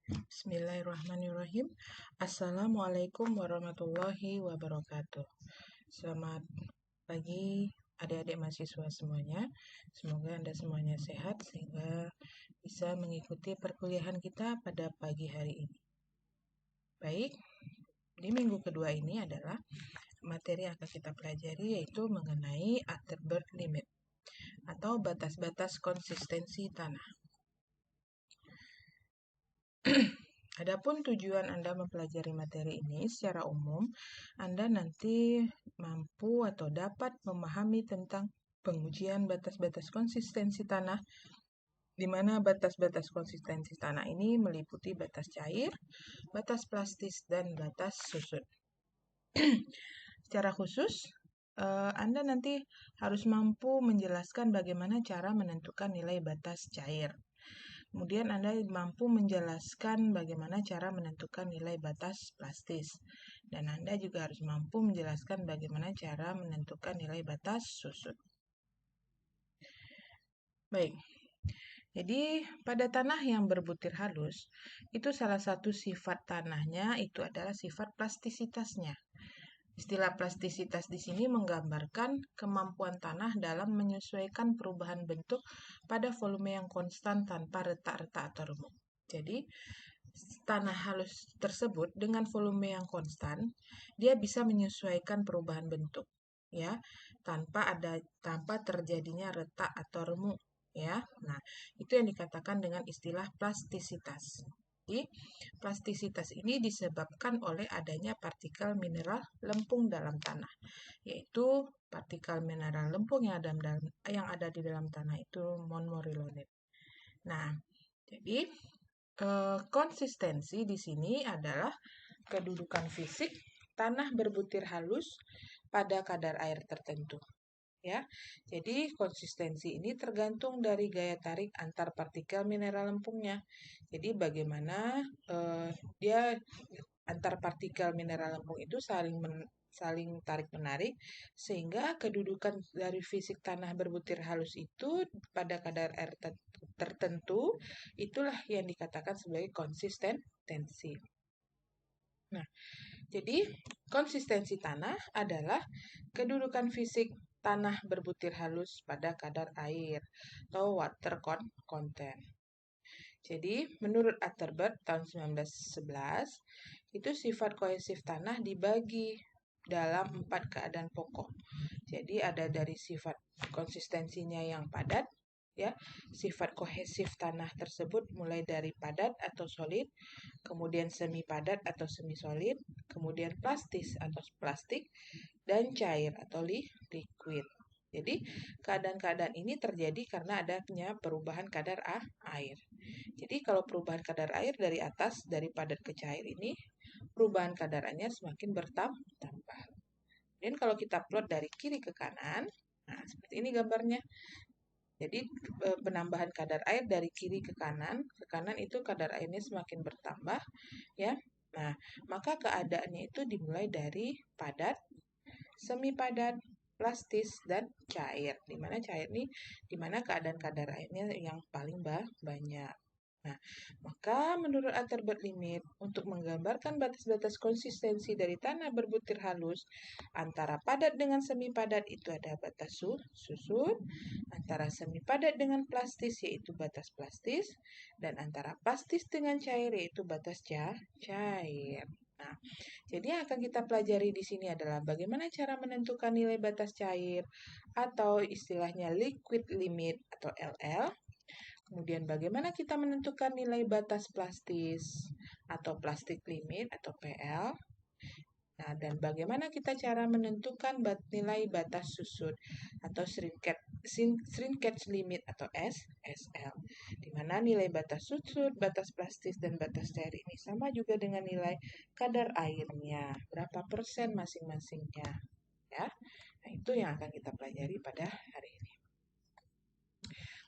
Bismillahirrahmanirrahim. Assalamualaikum warahmatullahi wabarakatuh. Selamat pagi adik-adik mahasiswa semuanya. Semoga Anda semuanya sehat sehingga bisa mengikuti perkuliahan kita pada pagi hari ini. Baik, di minggu kedua ini adalah materi yang akan kita pelajari yaitu mengenai Atterberg limit atau batas-batas konsistensi tanah. Adapun tujuan Anda mempelajari materi ini secara umum, Anda nanti mampu atau dapat memahami tentang pengujian batas-batas konsistensi tanah, di mana batas-batas konsistensi tanah ini meliputi batas cair, batas plastis, dan batas susut. Secara khusus, Anda nanti harus mampu menjelaskan bagaimana cara menentukan nilai batas cair. Kemudian Anda mampu menjelaskan bagaimana cara menentukan nilai batas plastis. Dan Anda juga harus mampu menjelaskan bagaimana cara menentukan nilai batas susut. Baik, jadi pada tanah yang berbutir halus, itu salah satu sifat tanahnya itu adalah sifat plastisitasnya. Istilah plastisitas di sini menggambarkan kemampuan tanah dalam menyesuaikan perubahan bentuk pada volume yang konstan tanpa retak-retak atau remuk. Jadi, tanah halus tersebut dengan volume yang konstan, dia bisa menyesuaikan perubahan bentuk, ya, tanpa terjadinya retak atau remuk, ya. Nah, itu yang dikatakan dengan istilah plastisitas. Jadi, plastisitas ini disebabkan oleh adanya partikel mineral lempung dalam tanah, yaitu partikel mineral lempung yang ada di dalam tanah itu montmorillonite. Nah, jadi konsistensi di sini adalah kedudukan fisik tanah berbutir halus pada kadar air tertentu. Ya, jadi konsistensi ini tergantung dari gaya tarik antar partikel mineral lempungnya. Jadi bagaimana dia antar partikel mineral lempung itu saling tarik menarik sehingga kedudukan dari fisik tanah berbutir halus itu pada kadar air tertentu itulah yang dikatakan sebagai konsistensi. Nah, jadi konsistensi tanah adalah kedudukan fisik tanah berbutir halus pada kadar air atau water content. Jadi, menurut Atterberg tahun 1911, itu sifat kohesif tanah dibagi dalam 4 keadaan pokok. Jadi, ada dari sifat konsistensinya yang padat, ya. Sifat kohesif tanah tersebut mulai dari padat atau solid, kemudian semi padat atau semi solid, kemudian plastis atau plastik, dan cair atau liquid. Jadi, keadaan-keadaan ini terjadi karena adanya perubahan kadar air. Jadi, kalau perubahan kadar air dari atas, dari padat ke cair ini, perubahan kadarannya semakin bertambah. Dan kalau kita plot dari kiri ke kanan, nah seperti ini gambarnya. Jadi, penambahan kadar air dari kiri ke kanan itu kadar airnya semakin bertambah, ya. Nah, maka keadaannya itu dimulai dari padat, semi padat, plastis, dan cair. Di mana cair ini, di mana keadaan kadar airnya yang paling banyak. Nah, maka menurut Atterberg limit, untuk menggambarkan batas-batas konsistensi dari tanah berbutir halus, antara padat dengan semi padat itu ada batas susut, antara semi padat dengan plastis yaitu batas plastis, dan antara plastis dengan cair yaitu batas cair. Nah, jadi yang akan kita pelajari di sini adalah bagaimana cara menentukan nilai batas cair atau istilahnya liquid limit atau LL. Kemudian bagaimana kita menentukan nilai batas plastis atau plastic limit atau PL. Nah, dan bagaimana kita cara menentukan nilai batas susut atau shrinkage limit atau SL. Di mana nilai batas susut, batas plastis, dan batas cair ini sama juga dengan nilai kadar airnya. Berapa persen masing-masingnya. Ya. Nah, itu yang akan kita pelajari pada hari ini.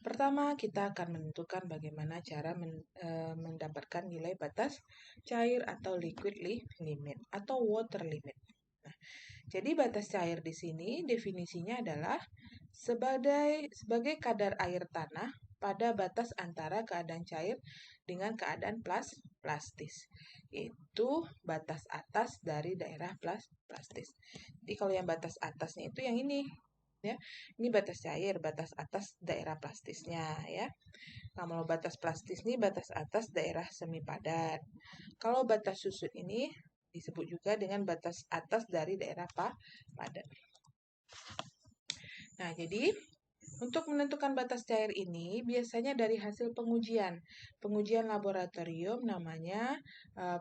Pertama, kita akan menentukan bagaimana cara mendapatkan nilai batas cair atau liquid limit atau water limit. Nah, jadi batas cair di sini definisinya adalah sebagai kadar air tanah pada batas antara keadaan cair dengan keadaan plastis. Itu batas atas dari daerah plastis. Jadi kalau yang batas atasnya itu yang ini, ya. Ini batas cair, batas atas daerah plastisnya, ya. Kalau batas plastis ini batas atas daerah semi padat. Kalau batas susut ini disebut juga dengan batas atas dari daerah padat. Nah, jadi untuk menentukan batas cair ini biasanya dari hasil pengujian. Pengujian laboratorium namanya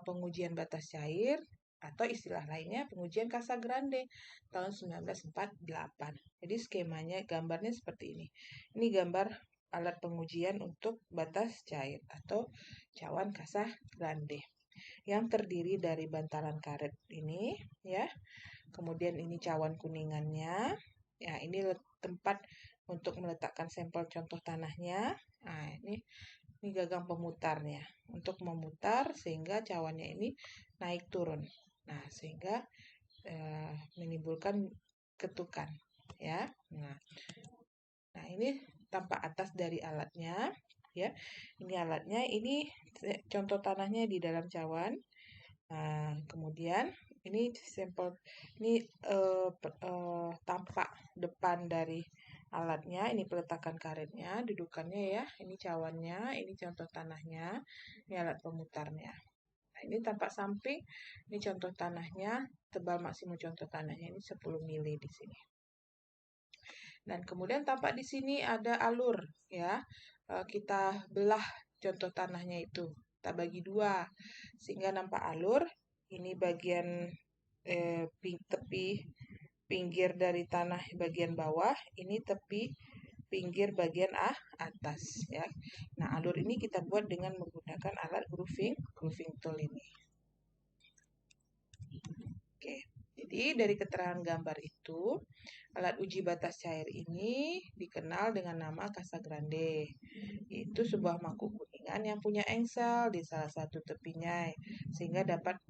pengujian batas cair atau istilah lainnya pengujian Casagrande tahun 1948. Jadi skemanya, gambarnya seperti ini. Ini gambar alat pengujian untuk batas cair atau cawan Casagrande yang terdiri dari bantalan karet ini, ya. Kemudian ini cawan kuningannya. Ya, ini tempat untuk meletakkan sampel contoh tanahnya. Nah, ini gagang pemutarnya untuk memutar sehingga cawannya ini naik turun. Nah, sehingga menimbulkan ketukan, ya. Nah, ini tampak atas dari alatnya, ya. Ini alatnya, ini contoh tanahnya di dalam cawan. Nah, kemudian ini sampel, ini tampak depan dari alatnya, ini peletakan karetnya, dudukannya ya, ini cawannya, ini contoh tanahnya, ini alat pemutarnya. Nah, ini tampak samping, ini contoh tanahnya, tebal maksimum contoh tanahnya ini 10 mili di sini. Dan kemudian tampak di sini ada alur, ya. Kita belah contoh tanahnya itu, kita bagi dua, sehingga nampak alur. Ini bagian tepi pinggir dari tanah bagian bawah, ini tepi pinggir bagian atas, ya. Nah, alur ini kita buat dengan menggunakan alat grooving tool ini. Oke, jadi dari keterangan gambar itu, alat uji batas cair ini dikenal dengan nama Casagrande. Itu sebuah mangkuk kuningan yang punya engsel di salah satu tepinya, sehingga dapat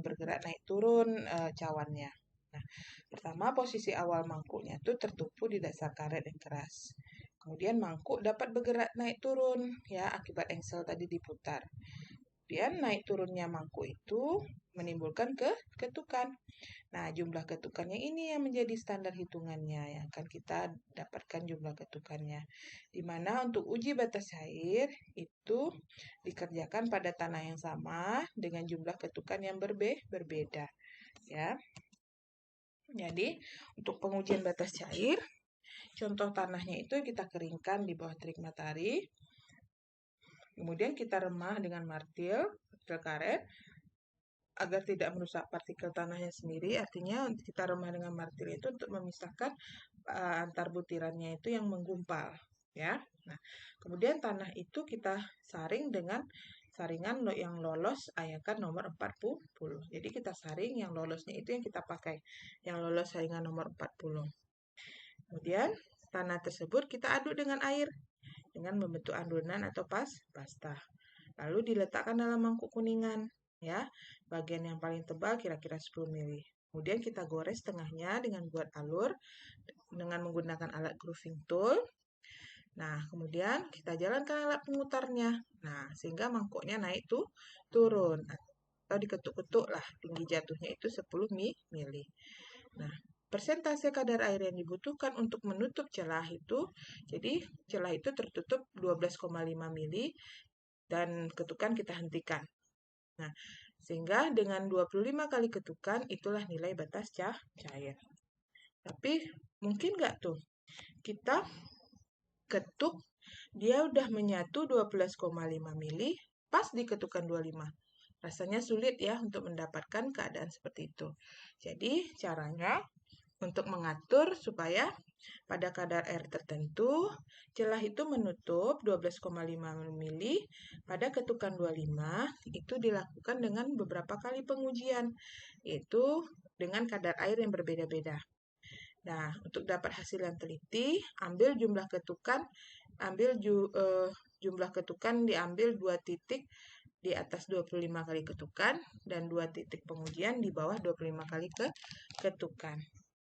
bergerak naik turun cawannya. Nah, pertama posisi awal mangkuknya itu tertumpu di dasar karet yang keras. Kemudian mangkuk dapat bergerak naik turun, ya, akibat engsel tadi diputar. Kemudian naik turunnya mangkuk itu menimbulkan ketukan. Nah, jumlah ketukannya ini yang menjadi standar hitungannya yang akan kita dapatkan jumlah ketukannya. Di mana untuk uji batas cair itu dikerjakan pada tanah yang sama dengan jumlah ketukan yang berbeda, ya. Jadi, untuk pengujian batas cair, contoh tanahnya itu kita keringkan di bawah terik matahari. Kemudian kita remah dengan martil karet agar tidak merusak partikel tanahnya sendiri. Artinya kita remah dengan martil itu untuk memisahkan antar butirannya itu yang menggumpal, ya. Nah, kemudian tanah itu kita saring dengan saringan yang lolos ayakan nomor 40. Jadi kita saring yang lolosnya itu yang kita pakai, yang lolos saringan nomor 40. Kemudian tanah tersebut kita aduk dengan air dengan membentuk adonan atau pasta. Lalu diletakkan dalam mangkuk kuningan, ya. Bagian yang paling tebal kira-kira 10 mili. Kemudian kita gores tengahnya dengan buat alur dengan menggunakan alat grooving tool. Nah, kemudian kita jalankan alat pemutarnya. Nah, sehingga mangkuknya naik turun atau diketuk-ketuk lah, tinggi jatuhnya itu 10 mili. Nah, persentase kadar air yang dibutuhkan untuk menutup celah itu, jadi celah itu tertutup 12,5 mili dan ketukan kita hentikan. Nah, sehingga dengan 25 kali ketukan itulah nilai batas cair. Tapi mungkin nggak tuh kita ketuk dia udah menyatu 12,5 mili pas diketukan 25. Rasanya sulit ya untuk mendapatkan keadaan seperti itu. Jadi caranya untuk mengatur supaya pada kadar air tertentu, celah itu menutup 12,5 mili pada ketukan 25, itu dilakukan dengan beberapa kali pengujian, yaitu dengan kadar air yang berbeda-beda. Nah, untuk dapat hasil yang teliti, ambil jumlah ketukan, jumlah ketukan diambil 2 titik di atas 25 kali ketukan dan 2 titik pengujian di bawah 25 kali ketukan.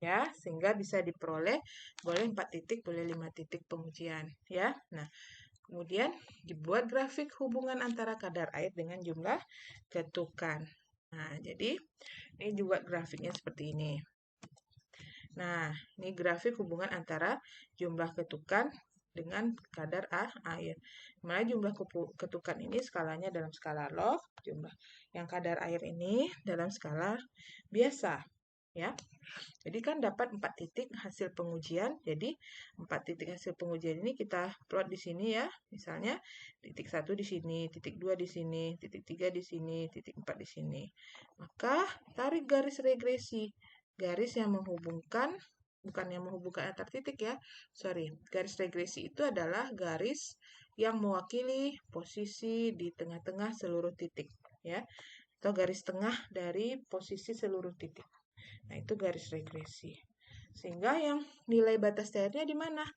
Ya, sehingga bisa diperoleh boleh 4 titik, boleh 5 titik pengujian, ya. Nah, Kemudian dibuat grafik hubungan antara kadar air dengan jumlah ketukan. Nah, jadi ini juga grafiknya seperti ini. Nah, ini grafik hubungan antara jumlah ketukan dengan kadar air. Dimana jumlah ketukan ini skalanya dalam skala log, jumlah yang kadar air ini dalam skala biasa. Ya, jadi kan dapat 4 titik hasil pengujian. Jadi 4 titik hasil pengujian ini kita plot di sini ya. Misalnya titik 1 di sini, titik 2 di sini, titik 3 di sini, titik 4 di sini. Maka tarik garis regresi. Garis yang menghubungkan, bukan yang menghubungkan antar titik ya. Sorry, garis regresi itu adalah garis yang mewakili posisi di tengah-tengah seluruh titik ya. Atau garis tengah dari posisi seluruh titik. Nah, itu garis regresi. Sehingga yang nilai batas cairnya di mana?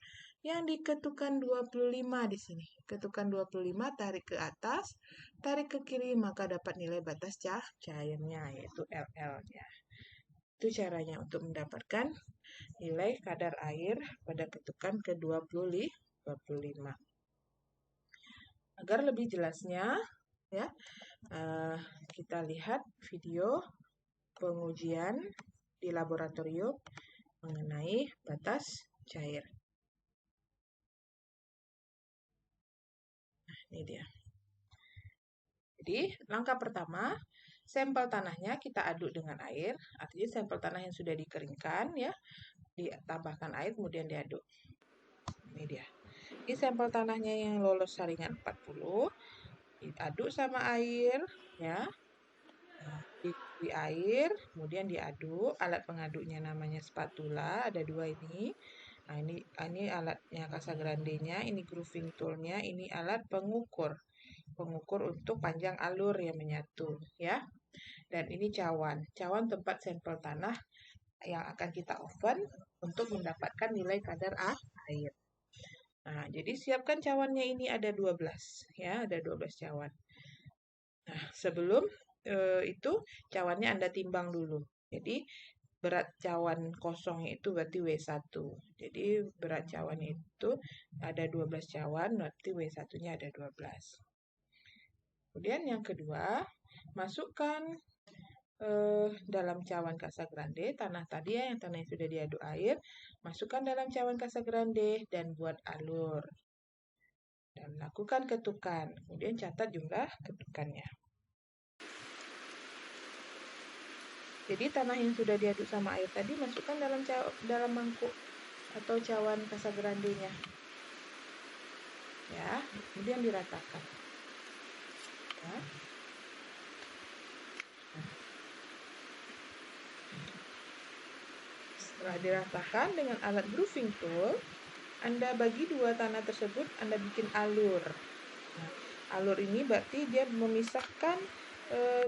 Yang di ketukan 25 di sini. Ketukan 25 tarik ke atas, tarik ke kiri, maka dapat nilai batas cairnya, yaitu LL-nya. Itu caranya untuk mendapatkan nilai kadar air pada ketukan ke-25. Agar lebih jelasnya, ya, kita lihat video pengujian di laboratorium mengenai batas cair. Nah, ini dia. Jadi, langkah pertama, sampel tanahnya kita aduk dengan air, artinya sampel tanah yang sudah dikeringkan ya, ditambahkan air kemudian diaduk. Ini dia. Ini sampel tanahnya yang lolos saringan 40, diaduk sama air ya. Nah, di air, kemudian diaduk. Alat pengaduknya namanya spatula, ada 2 ini. Nah, ini alatnya Casagrande-nya, ini grooving tool-nya, ini alat pengukur untuk panjang alur yang menyatu ya. Dan ini cawan tempat sampel tanah yang akan kita oven untuk mendapatkan nilai kadar air. Nah, jadi siapkan cawannya, ini ada 12 ya, ada 12 cawan. Nah, sebelum itu cawannya Anda timbang dulu. Jadi berat cawan kosong itu berarti W1. Jadi berat cawan itu ada 12 cawan, berarti W1-nya ada 12. Kemudian yang kedua, masukkan dalam cawan Casagrande tanah tadi ya, yang tanah yang sudah diaduk air, masukkan dalam cawan Casagrande dan buat alur. Dan lakukan ketukan. Kemudian catat jumlah ketukannya. Jadi tanah yang sudah diaduk sama air tadi masukkan dalam mangkuk atau cawan Casagrande-nya. Ya, kemudian diratakan. Ya. Setelah diratakan dengan alat grooving tool, Anda bagi dua tanah tersebut, Anda bikin alur. Nah, alur ini berarti dia memisahkan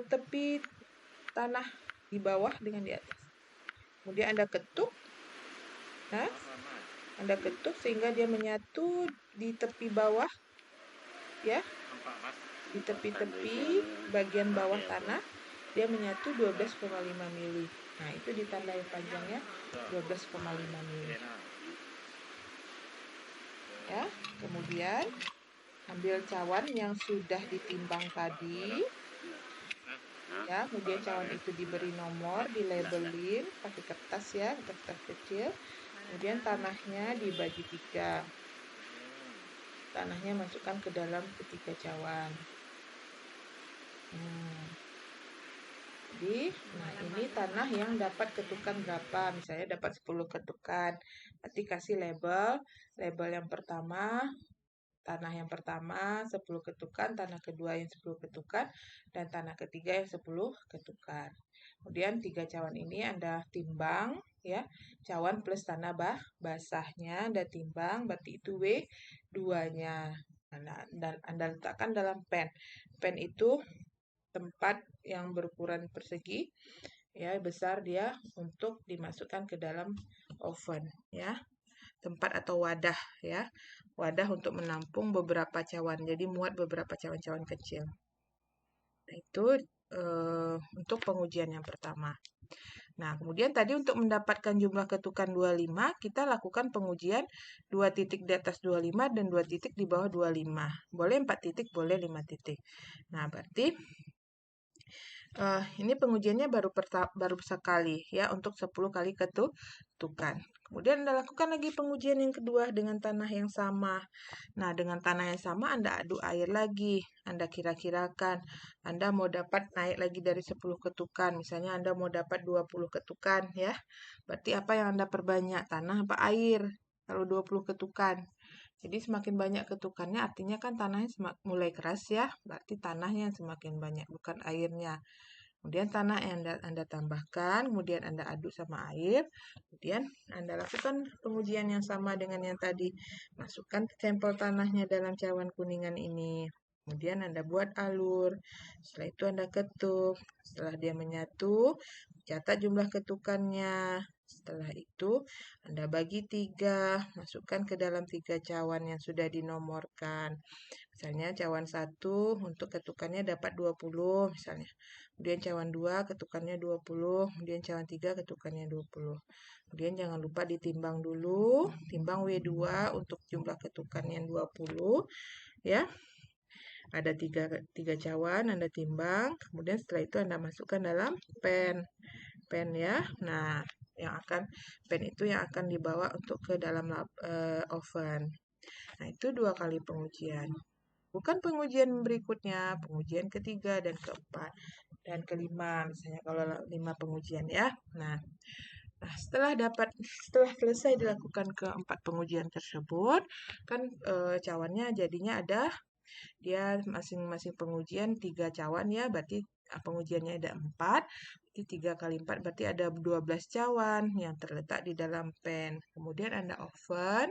tepi tanah di bawah dengan di atas. Kemudian Anda ketuk. Nah, Anda ketuk sehingga dia menyatu di tepi bawah. Ya. Di tepi-tepi bagian bawah tanah dia menyatu 12,5 mili. Nah, itu ditandai panjangnya 12,5 mili. Ya, kemudian ambil cawan yang sudah ditimbang tadi. Ya, kemudian cawan itu diberi nomor, dilabelin pakai kertas ya, kertas kecil. Kemudian tanahnya dibagi 3. Tanahnya masukkan ke dalam ketiga cawan. Jadi, nah ini tanah yang dapat ketukan berapa? Misalnya dapat 10 ketukan. Nanti kasih label yang pertama, tanah yang pertama 10 ketukan, tanah kedua yang 10 ketukan, dan tanah ketiga yang 10 ketukan. Kemudian 3 cawan ini Anda timbang ya. Cawan plus tanah basahnya Anda timbang, berarti itu W2-nya. Dan Anda letakkan dalam pen. Pen itu tempat yang berukuran persegi ya, besar dia untuk dimasukkan ke dalam oven ya. Tempat atau wadah ya. Wadah untuk menampung beberapa cawan. Jadi muat beberapa cawan-cawan kecil. Nah, itu untuk pengujian yang pertama. Nah, kemudian tadi untuk mendapatkan jumlah ketukan 25, kita lakukan pengujian 2 titik di atas 25 dan 2 titik di bawah 25. Boleh 4 titik, boleh 5 titik. Nah, berarti ini pengujiannya baru sekali ya untuk 10 kali ketukan. Kemudian Anda lakukan lagi pengujian yang kedua dengan tanah yang sama. Nah, dengan tanah yang sama Anda aduk air lagi. Anda kira-kirakan Anda mau dapat naik lagi dari 10 ketukan. Misalnya Anda mau dapat 20 ketukan ya. Berarti apa yang Anda perbanyak? Tanah apa air? Kalau 20 ketukan. Jadi semakin banyak ketukannya artinya kan tanahnya mulai keras ya. Berarti tanahnya yang semakin banyak, bukan airnya. Kemudian tanah yang Anda tambahkan, kemudian Anda aduk sama air, kemudian Anda lakukan pengujian yang sama dengan yang tadi. Masukkan sampel tanahnya dalam cawan kuningan ini. Kemudian Anda buat alur, setelah itu Anda ketuk. Setelah dia menyatu, catat jumlah ketukannya. Setelah itu Anda bagi 3, masukkan ke dalam 3 cawan yang sudah dinomorkan. Misalnya cawan 1 untuk ketukannya dapat 20 misalnya. Kemudian cawan 2 ketukannya 20, kemudian cawan 3 ketukannya 20. Kemudian jangan lupa ditimbang dulu, timbang W2 untuk jumlah ketukan yang 20 ya. Ada 3 cawan, Anda timbang, kemudian setelah itu Anda masukkan dalam pen ya. Nah, pen itu yang akan dibawa untuk ke dalam oven. Nah, itu 2 kali pengujian. Bukan pengujian berikutnya, pengujian ketiga dan keempat dan kelima, misalnya kalau 5 pengujian ya. Nah, setelah selesai dilakukan keempat pengujian tersebut, kan cawannya jadinya ada dia masing-masing pengujian 3 cawan ya, berarti pengujiannya ada 4, berarti 3 kali 4 berarti ada 12 cawan yang terletak di dalam pen. Kemudian Anda oven,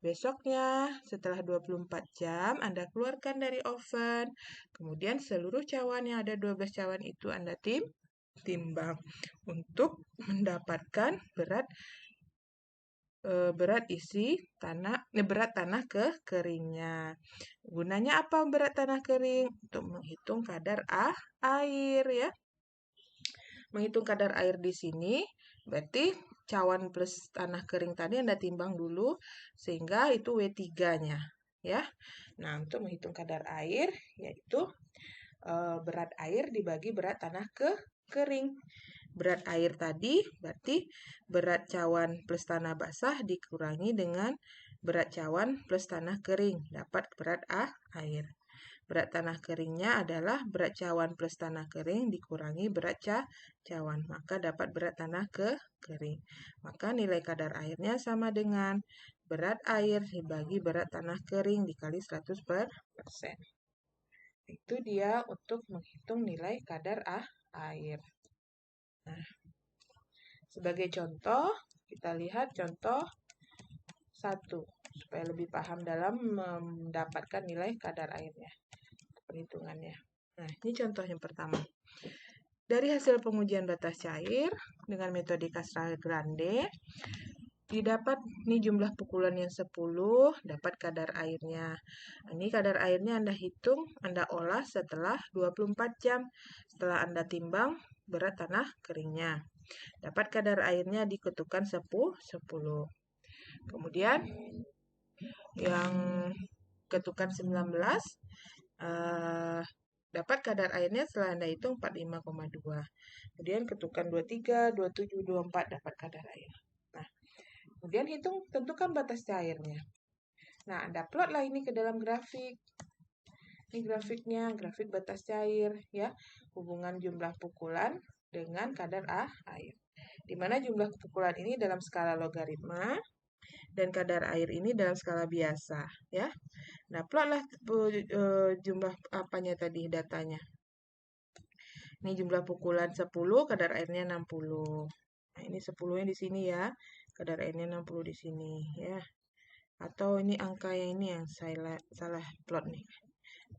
besoknya setelah 24 jam Anda keluarkan dari oven, kemudian seluruh cawan yang ada 12 cawan itu Anda timbang untuk mendapatkan berat tanah keringnya. Gunanya apa berat tanah kering? Untuk menghitung kadar air ya. Menghitung kadar air di sini berarti cawan plus tanah kering tadi Anda timbang dulu sehingga itu W3-nya ya. Nah, untuk menghitung kadar air yaitu berat air dibagi berat tanah kering. Berat air tadi berarti berat cawan plus tanah basah dikurangi dengan berat cawan plus tanah kering. Dapat berat air. Berat tanah keringnya adalah berat cawan plus tanah kering dikurangi berat cawan. Maka dapat berat tanah kering. Maka nilai kadar airnya sama dengan berat air dibagi berat tanah kering dikali 100%. Itu dia untuk menghitung nilai kadar air. Nah, sebagai contoh, kita lihat contoh 1, supaya lebih paham dalam mendapatkan nilai kadar airnya, perhitungannya. Nah, ini contoh yang pertama. Dari hasil pengujian batas cair dengan metode Casagrande, didapat nih jumlah pukulan yang 10, dapat kadar airnya. Ini kadar airnya Anda hitung, Anda olah setelah 24 jam. Setelah Anda timbang berat tanah keringnya. Dapat kadar airnya diketukan 10. Kemudian yang ketukan 19 dapat kadar airnya setelah Anda hitung 45,2. Kemudian ketukan 23, 27, 24 dapat kadar air. Nah, kemudian tentukan batas cairnya. Nah, Anda plotlah ini ke dalam grafik. Ini grafiknya, grafik batas cair ya. Hubungan jumlah pukulan dengan kadar air. Di mana jumlah pukulan ini dalam skala logaritma dan kadar air ini dalam skala biasa ya. Nah, plotlah jumlah apanya tadi datanya. Ini jumlah pukulan 10, kadar airnya 60. Nah, ini 10-nya di sini ya. Kadar airnya 60 di sini ya. Atau ini angka yang ini yang salah plot nih.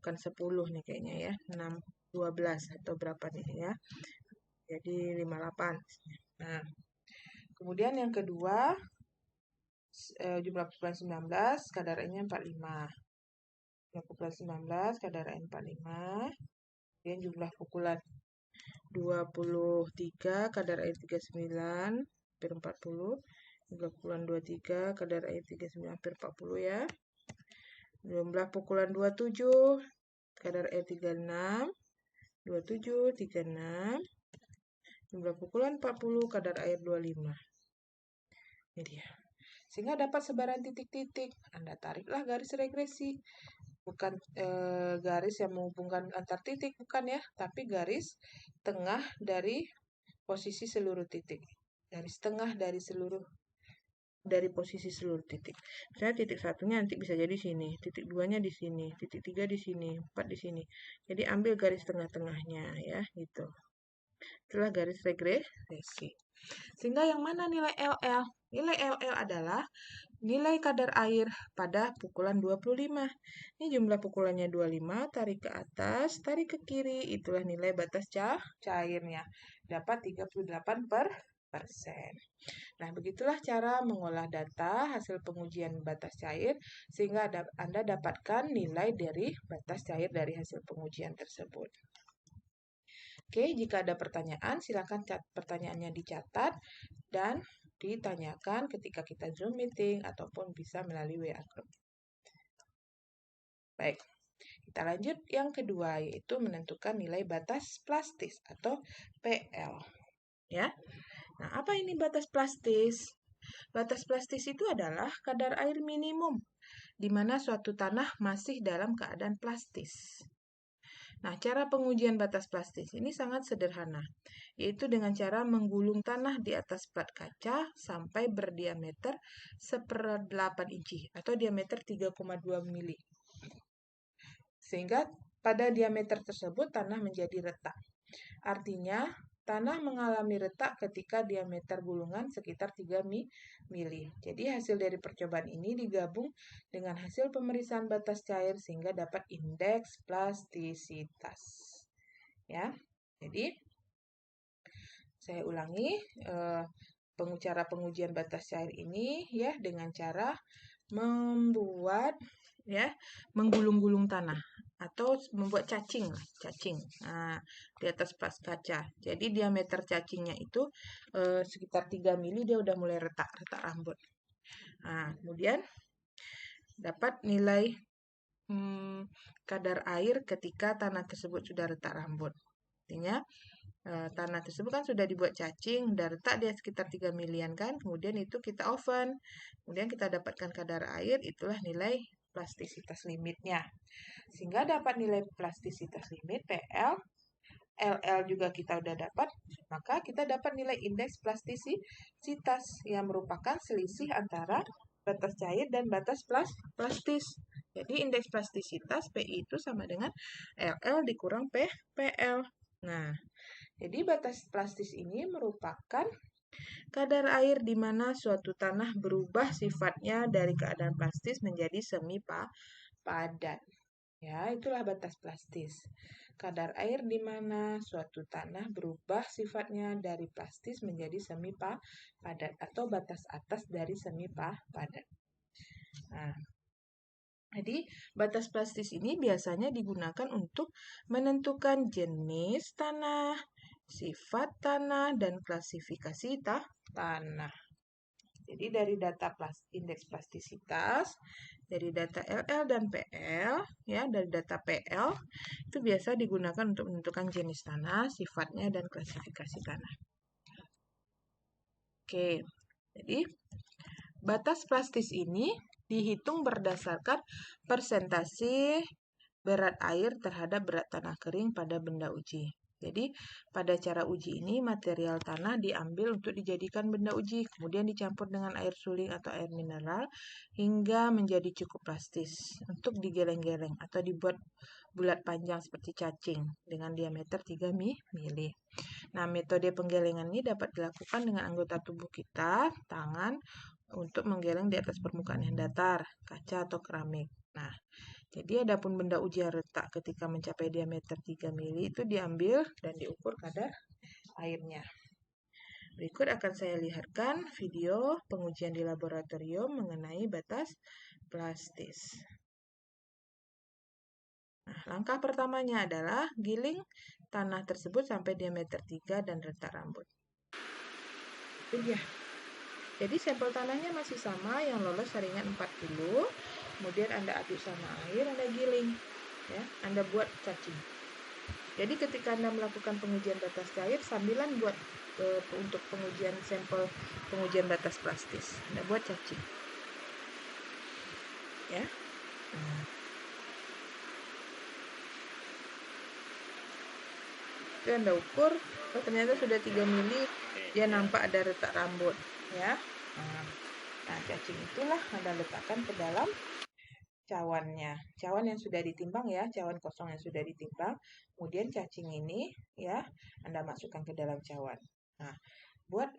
Bukan 10 nih kayaknya ya. 12 atau berapa nih ya. Jadi 58. Nah, kemudian yang kedua jumlah pukulan 19, kadar airnya 45. Jumlah pukulan 19, kadar air 45. Kemudian jumlah pukulan 23, kadar air 39, hampir 40. Jumlah pukulan 23, kadar air 39, hampir 40 ya. Jumlah pukulan 27, kadar air 36, 27, 36. Jumlah pukulan 40, kadar air 25. Ini dia. Sehingga dapat sebaran titik-titik. Anda tariklah garis regresi. Bukan garis yang menghubungkan antar titik, bukan ya. Tapi garis tengah dari posisi seluruh titik. Garis tengah dari posisi seluruh titik. Misalnya titik satunya nanti bisa jadi sini, titik duanya di sini, titik 3 di sini, 4 di sini. Jadi ambil garis tengah-tengahnya ya, gitu. Itulah garis regresi. Sehingga yang mana nilai LL? Nilai LL adalah nilai kadar air pada pukulan 25. Ini jumlah pukulannya 25, tarik ke atas, tarik ke kiri, itulah nilai batas cairnya. Dapat 38%. Nah, begitulah cara mengolah data hasil pengujian batas cair sehingga Anda dapatkan nilai dari batas cair dari hasil pengujian tersebut. Oke, jika ada pertanyaan, silakan pertanyaannya dicatat dan ditanyakan ketika kita Zoom meeting ataupun bisa melalui WA Group. Baik, kita lanjut yang kedua, yaitu menentukan nilai batas plastis atau PL. Ya. Nah, apa ini batas plastis? Batas plastis itu adalah kadar air minimum di mana suatu tanah masih dalam keadaan plastis. Nah, cara pengujian batas plastis ini sangat sederhana, yaitu dengan cara menggulung tanah di atas plat kaca sampai berdiameter 1/8 inci atau diameter 3,2 mili. Sehingga pada diameter tersebut tanah menjadi retak. Artinya, tanah mengalami retak ketika diameter gulungan sekitar 3 mili. Jadi hasil dari percobaan ini digabung dengan hasil pemeriksaan batas cair sehingga dapat indeks plastisitas. Ya. Jadi saya ulangi cara pengujian batas cair ini ya dengan cara menggulung-gulung tanah atau membuat cacing. Nah, di atas plat kaca. Jadi diameter cacingnya itu sekitar 3 mili dia udah mulai retak rambut. Nah, kemudian dapat nilai kadar air ketika tanah tersebut sudah retak rambut. Artinya tanah tersebut kan sudah dibuat cacing, udah retak dia sekitar 3 milian kan. Kemudian itu kita oven. Kemudian kita dapatkan kadar air, itulah nilai plastisitas limitnya. Sehingga dapat nilai plastisitas limit PL, LL juga kita udah dapat, maka kita dapat nilai indeks plastisitas yang merupakan selisih antara batas cair dan batas plastis. Jadi indeks plastisitas PI itu sama dengan LL dikurang PL. Nah, jadi batas plastis ini merupakan kadar air di mana suatu tanah berubah sifatnya dari keadaan plastis menjadi semi padat. Ya, itulah batas plastis. Kadar air di mana suatu tanah berubah sifatnya dari plastis menjadi semi padat atau batas atas dari semi padat. Nah, jadi batas plastis ini biasanya digunakan untuk menentukan jenis tanah, sifat tanah, dan klasifikasi tanah. Jadi dari data indeks plastisitas, dari data LL dan PL, ya dari data PL itu biasa digunakan untuk menentukan jenis tanah, sifatnya, dan klasifikasi tanah. Oke, jadi batas plastis ini dihitung berdasarkan persentase berat air terhadap berat tanah kering pada benda uji. Jadi, pada cara uji ini, material tanah diambil untuk dijadikan benda uji, kemudian dicampur dengan air suling atau air mineral, hingga menjadi cukup plastis untuk digeleng-geleng atau dibuat bulat panjang seperti cacing dengan diameter 3 mili. Nah, metode penggelengan ini dapat dilakukan dengan anggota tubuh kita, tangan, untuk menggeleng di atas permukaan yang datar, kaca atau keramik. Nah, jadi adapun benda uji yang retak ketika mencapai diameter 3 mili itu diambil dan diukur kadar airnya. Berikut akan saya lihatkan video pengujian di laboratorium mengenai batas plastis. Nah, langkah pertamanya adalah giling tanah tersebut sampai diameter 3 dan retak rambut. Itu dia. Jadi sampel tanahnya masih sama, yang lolos saringan 40. Kemudian Anda aduk sama air, Anda giling. Ya, Anda buat cacing. Jadi ketika Anda melakukan pengujian batas cair, sambilan buat untuk pengujian sampel pengujian batas plastis. Anda buat cacing. Ya. Nah, itu Anda ukur, oh ternyata sudah 3 mili, dia nampak ada retak rambut. Ya. Nah, cacing itulah Anda letakkan ke dalam cawannya. Cawan yang sudah ditimbang ya, cawan kosong yang sudah ditimbang. Kemudian cacing ini ya, Anda masukkan ke dalam cawan. Nah, buat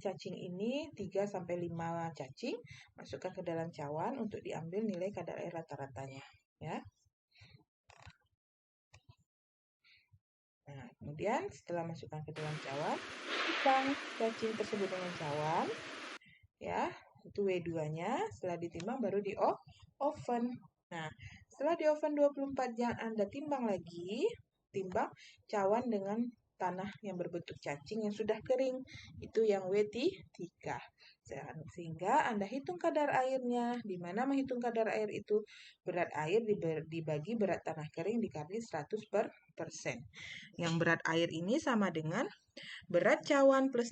cacing ini 3 sampai 5 cacing, masukkan ke dalam cawan untuk diambil nilai kadar air rata-ratanya, ya. Nah, kemudian setelah masukkan ke dalam cawan, timbang cacing tersebut dengan cawan, ya. Itu W2-nya, setelah ditimbang baru di oven. Nah, setelah di oven 24 jam Anda timbang lagi, timbang cawan dengan tanah yang berbentuk cacing yang sudah kering. Itu yang W3. Sehingga Anda hitung kadar airnya. Di mana menghitung kadar air itu? Berat air dibagi berat tanah kering dikali 100%. Yang berat air ini sama dengan berat cawan plus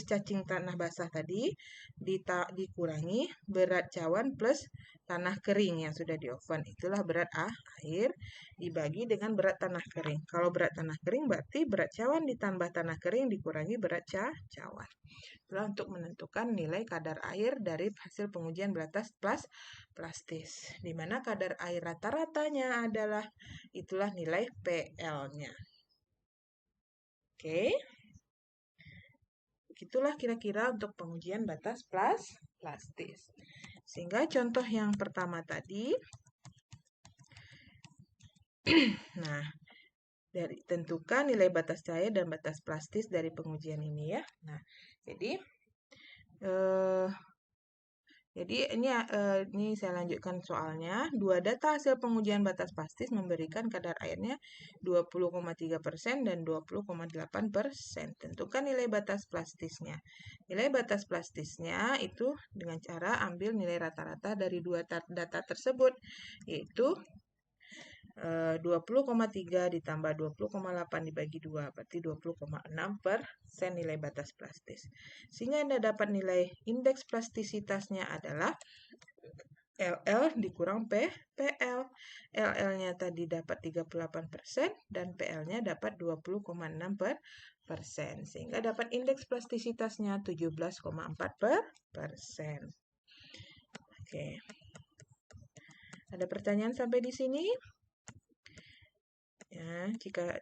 cacing tanah basah tadi dikurangi berat cawan plus tanah kering yang sudah di oven. Itulah berat air dibagi dengan berat tanah kering. Kalau berat tanah kering berarti berat cawan ditambah tanah kering dikurangi berat cawan. Itulah untuk menentukan nilai kadar air dari hasil pengujian batas plastis. Di mana kadar air rata-ratanya adalah itulah nilai PL-nya. Oke. Begitulah kira-kira untuk pengujian batas plastis. Sehingga contoh yang pertama tadi, nah, tentukan nilai batas cair dan batas plastis dari pengujian ini ya. Nah, jadi ini saya lanjutkan soalnya. Dua data hasil pengujian batas plastis memberikan kadar airnya 20,3% dan 20,8%. Tentukan nilai batas plastisnya. Nilai batas plastisnya itu dengan cara ambil nilai rata-rata dari dua data tersebut, yaitu 20,3 ditambah 20,8 dibagi 2, berarti 20,6% nilai batas plastis. Sehingga Anda dapat nilai indeks plastisitasnya adalah LL dikurang PL. LL-nya tadi dapat 38% dan PL-nya dapat 20,6%. Sehingga dapat indeks plastisitasnya 17,4%. Oke. Ada pertanyaan sampai di sini? Ya,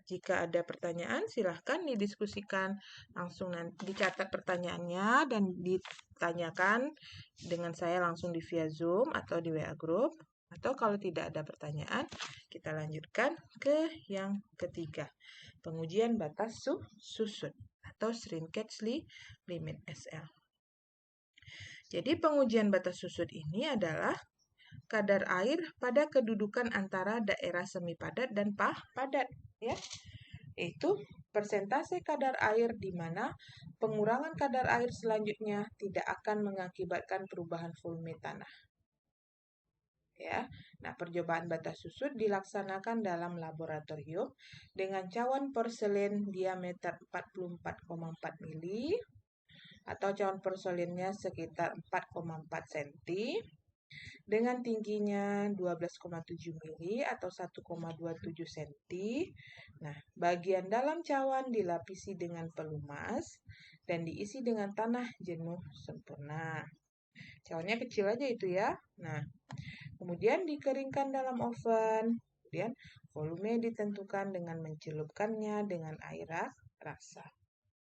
jika ada pertanyaan silahkan didiskusikan langsung, nanti dicatat pertanyaannya dan ditanyakan dengan saya langsung di via Zoom atau di WA Group. Atau kalau tidak ada pertanyaan, kita lanjutkan ke yang ketiga, pengujian batas susut atau shrinkage limit SL. Jadi pengujian batas susut ini adalah kadar air pada kedudukan antara daerah semi padat dan padat, ya. Itu persentase kadar air di mana pengurangan kadar air selanjutnya tidak akan mengakibatkan perubahan volume tanah. Ya. Nah, percobaan batas susut dilaksanakan dalam laboratorium dengan cawan porselen diameter 44,4 mili atau cawan porselennya sekitar 4,4 cm. Dengan tingginya 12,7 mili atau 1,27 cm. Nah, bagian dalam cawan dilapisi dengan pelumas dan diisi dengan tanah jenuh sempurna. Cawannya kecil aja itu ya. Nah, kemudian dikeringkan dalam oven. Kemudian volume ditentukan dengan mencelupkannya dengan air rasa.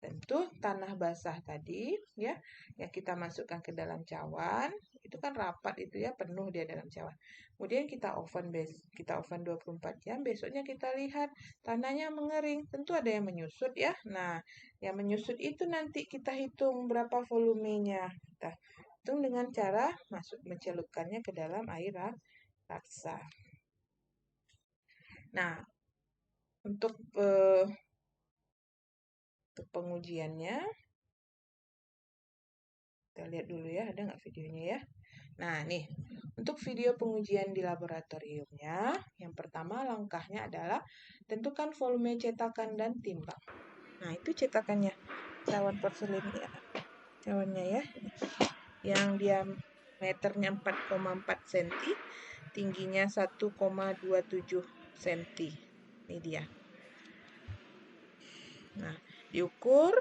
Tentu tanah basah tadi ya yang kita masukkan ke dalam cawan itu kan rapat itu ya, penuh dia dalam cawan. Kemudian kita oven 24 jam, besoknya kita lihat tanahnya mengering. Tentu ada yang menyusut ya. Nah, yang menyusut itu nanti kita hitung berapa volumenya. Kita hitung dengan cara mencelupkannya ke dalam air rasa. Nah, untuk pengujiannya, kita lihat dulu ya, ada nggak videonya ya. Nah, nih, untuk video pengujian di laboratoriumnya, yang pertama langkahnya adalah tentukan volume cetakan dan timbang. Nah, itu cetakannya, cawan porselin ya, cawannya ya, yang diameternya 4,4 cm, tingginya 1,27 cm. Ini dia. Nah, diukur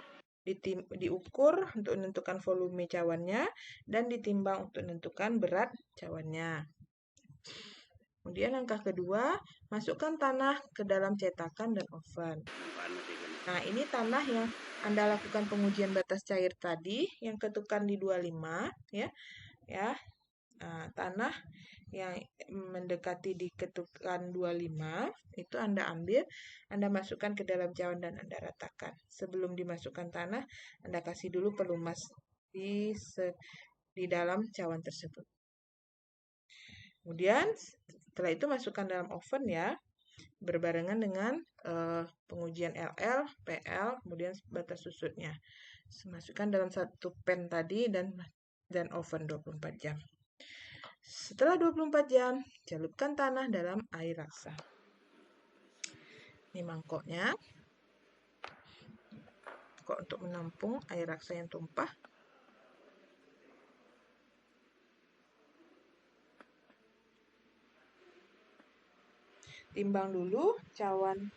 untuk menentukan volume cawannya dan ditimbang untuk menentukan berat cawannya. Kemudian langkah kedua, masukkan tanah ke dalam cetakan dan oven. Nah, ini tanah yang Anda lakukan pengujian batas cair tadi, yang ketukan di 25 ya. Ya. Nah, tanah yang mendekati di ketukan 25 itu Anda ambil, Anda masukkan ke dalam cawan dan Anda ratakan. Sebelum dimasukkan tanah, Anda kasih dulu pelumas di dalam cawan tersebut. Kemudian setelah itu masukkan dalam oven ya, berbarengan dengan pengujian LL, PL, kemudian batas susutnya. Masukkan dalam satu pan tadi dan oven 24 jam. Setelah 24 jam, celupkan tanah dalam air raksa. Ini mangkoknya. Mangkok untuk menampung air raksa yang tumpah. Timbang dulu cawan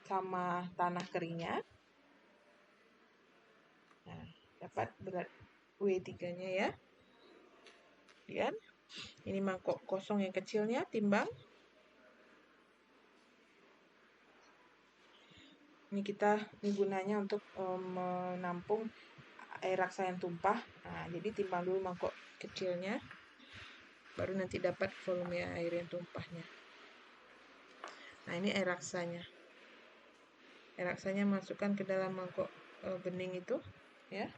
sama tanah keringnya. Nah, dapat berat W3-nya ya. Kemudian ini mangkok kosong yang kecilnya, timbang. Ini gunanya untuk menampung air raksa yang tumpah. Nah, jadi timbang dulu mangkok kecilnya, baru nanti dapat volume air yang tumpahnya. Nah, ini air raksanya. Air raksanya masukkan ke dalam mangkok bening itu, ya.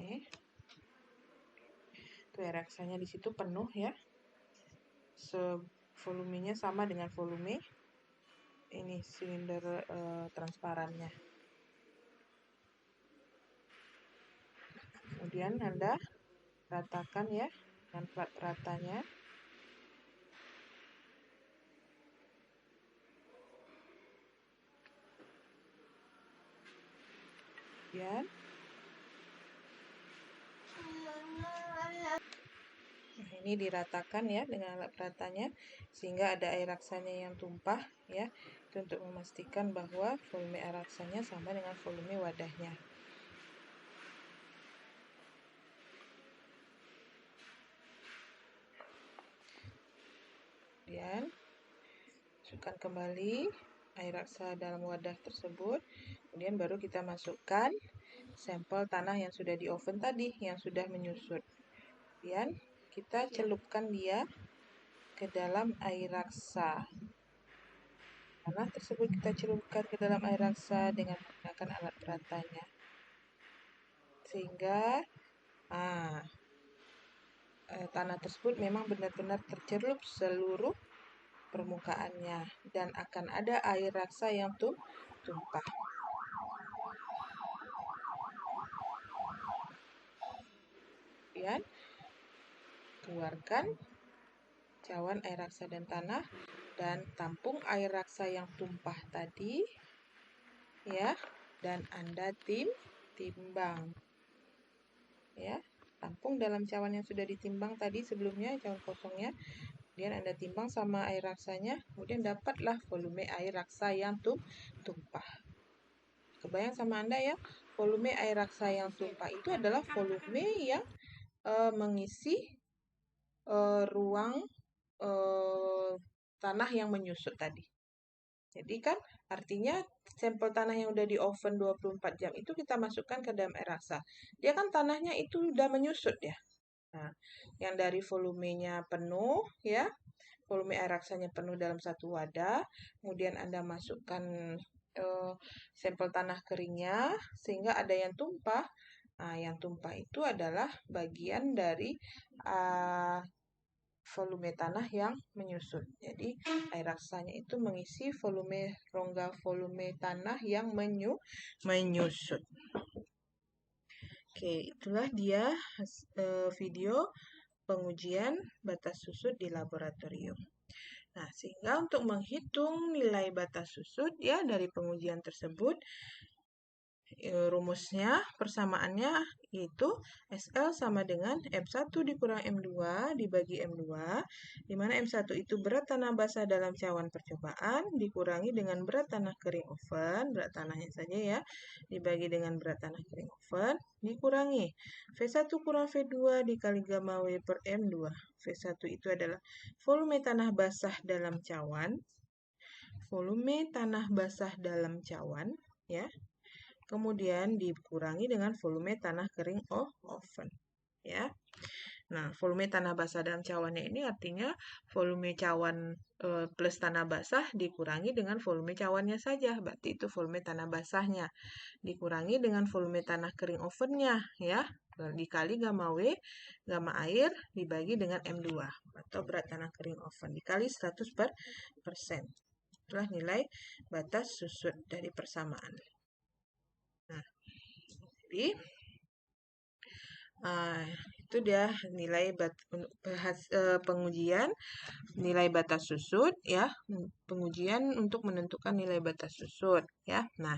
Nih. Tuh air raksanya di situ penuh ya. Volumenya sama dengan volume ini silinder transparannya. Kemudian Anda ratakan ya dengan plat ratanya. Kemudian ini diratakan ya dengan alat peratanya sehingga ada air raksanya yang tumpah ya. Itu untuk memastikan bahwa volume air raksanya sama dengan volume wadahnya. Kemudian masukkan kembali air raksa dalam wadah tersebut. Kemudian baru kita masukkan sampel tanah yang sudah di oven tadi, yang sudah menyusut. Kemudian kita celupkan dia ke dalam air raksa. Tanah tersebut kita celupkan ke dalam air raksa dengan menggunakan alat peratanya. Sehingga tanah tersebut memang benar-benar tercelup seluruh permukaannya dan akan ada air raksa yang tumpah. Kemudian keluarkan cawan air raksa dan tanah dan tampung air raksa yang tumpah tadi ya, dan Anda timbang ya, tampung dalam cawan yang sudah ditimbang tadi sebelumnya, cawan kosongnya. Kemudian Anda timbang sama air raksanya, kemudian dapatlah volume air raksa yang tumpah. Kebayang sama Anda ya, volume air raksa yang tumpah itu adalah volume yang mengisi ruang tanah yang menyusut tadi. Jadi kan artinya sampel tanah yang udah di oven 24 jam itu kita masukkan ke dalam air raksa. Dia kan tanahnya itu udah menyusut ya. Nah, yang dari volumenya penuh ya, volume air raksanya penuh dalam satu wadah, kemudian Anda masukkan sampel tanah keringnya sehingga ada yang tumpah. Nah, yang tumpah itu adalah bagian dari volume tanah yang menyusut. Jadi air raksasanya itu mengisi rongga volume tanah yang menyusut. Oke, itulah dia video pengujian batas susut di laboratorium. Nah, sehingga untuk menghitung nilai batas susut ya dari pengujian tersebut, rumusnya, persamaannya yaitu SL sama dengan M1 dikurang M2 dibagi M2, di mana M1 itu berat tanah basah dalam cawan percobaan, dikurangi dengan berat tanah kering oven, berat tanahnya saja ya, dibagi dengan berat tanah kering oven, dikurangi V1 kurang V2 dikali gamma W per M2. V1 itu adalah volume tanah basah dalam cawan, ya. Kemudian dikurangi dengan volume tanah kering oven, ya. Nah, volume tanah basah dalam cawannya ini artinya volume cawan plus tanah basah dikurangi dengan volume cawannya saja, berarti itu volume tanah basahnya. Dikurangi dengan volume tanah kering ovennya, ya. Dikali gamma W, gamma air dibagi dengan M2 atau berat tanah kering oven dikali 100%. Itulah nilai batas susut dari persamaan. Nah, jadi itu dia nilai pengujian nilai batas susut ya, pengujian untuk menentukan nilai batas susut ya. Nah,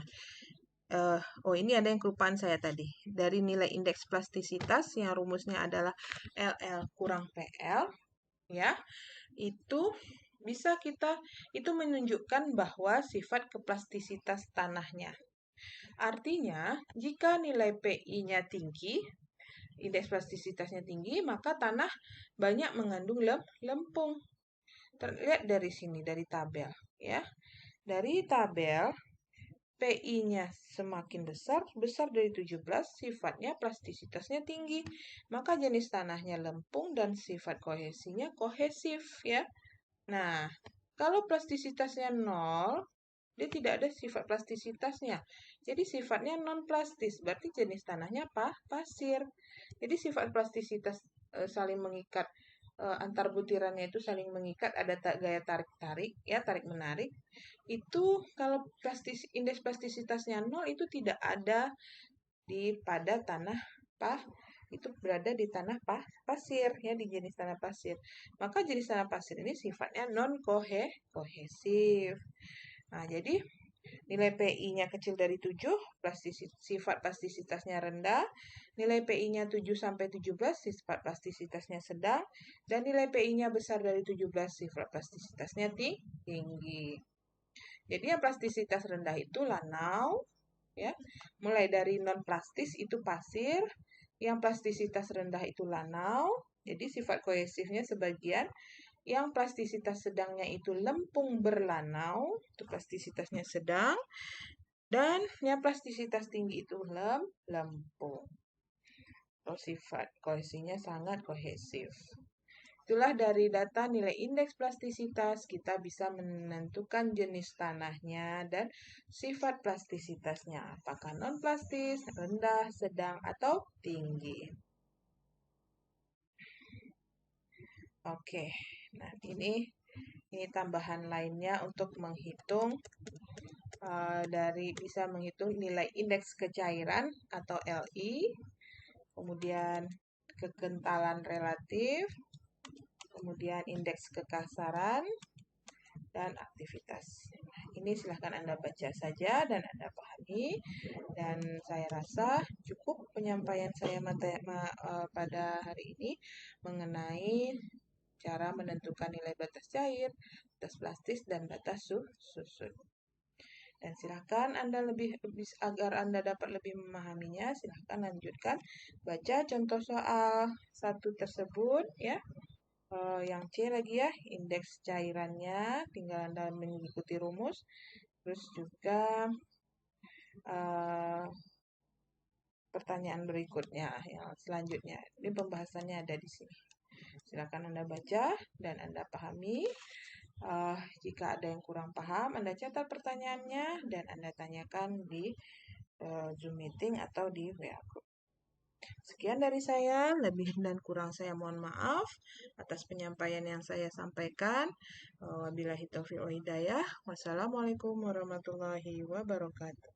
ini ada yang kelupaan saya tadi. Dari nilai indeks plastisitas yang rumusnya adalah LL kurang PL ya, itu bisa itu menunjukkan bahwa sifat keplastisitas tanahnya. Artinya, jika nilai PI-nya tinggi, indeks plastisitasnya tinggi, maka tanah banyak mengandung lempung. Terlihat dari sini, dari tabel. Ya, dari tabel, PI-nya semakin besar dari 17, sifatnya plastisitasnya tinggi. Maka jenis tanahnya lempung dan sifat kohesinya kohesif. Ya. Nah, kalau plastisitasnya 0, dia tidak ada sifat plastisitasnya. Jadi sifatnya non-plastis, berarti jenis tanahnya pasir. Jadi sifat plastisitas saling mengikat, antar butirannya itu saling mengikat, ada gaya tarik-tarik, ya tarik-menarik. Itu kalau indeks plastisitasnya 0 itu tidak ada pada tanah itu berada di tanah pasir ya, di jenis tanah pasir. Maka jenis tanah pasir ini sifatnya non-kohesif. Nah, jadi nilai PI-nya kecil dari 7, sifat plastisitasnya rendah. Nilai PI-nya 7 sampai 17, sifat plastisitasnya sedang. Dan nilai PI-nya besar dari 17, sifat plastisitasnya tinggi. Jadi yang plastisitas rendah itu lanau, ya. Mulai dari non-plastis itu pasir, yang plastisitas rendah itu lanau. Jadi sifat kohesifnya sebagian. Yang plastisitas sedangnya itu lempung berlanau, itu plastisitasnya sedang. Dan yang plastisitas tinggi itu lempung. Sifat kohesinya sangat kohesif. Itulah dari data nilai indeks plastisitas, kita bisa menentukan jenis tanahnya dan sifat plastisitasnya. Apakah non-plastis, rendah, sedang, atau tinggi. Oke, nah ini tambahan lainnya untuk menghitung bisa menghitung nilai indeks kecairan atau LI, kemudian kekentalan relatif, kemudian indeks kekasaran, dan aktivitas. Nah, ini silahkan Anda baca saja dan Anda pahami. Dan saya rasa cukup penyampaian saya pada hari ini mengenai cara menentukan nilai batas cair, batas plastis, dan batas susut. Dan silakan Anda agar Anda dapat lebih memahaminya, silakan lanjutkan baca contoh soal 1 tersebut ya. Yang C lagi ya, indeks cairannya, tinggal Anda mengikuti rumus. Terus juga pertanyaan berikutnya yang selanjutnya. Ini pembahasannya ada di sini. Silakan Anda baca dan Anda pahami. Jika ada yang kurang paham, Anda catat pertanyaannya dan Anda tanyakan di Zoom meeting atau di WA group. Sekian dari saya, lebih dan kurang saya mohon maaf atas penyampaian yang saya sampaikan. Wabillahi taufiq wal hidayah. Wassalamualaikum warahmatullahi wabarakatuh.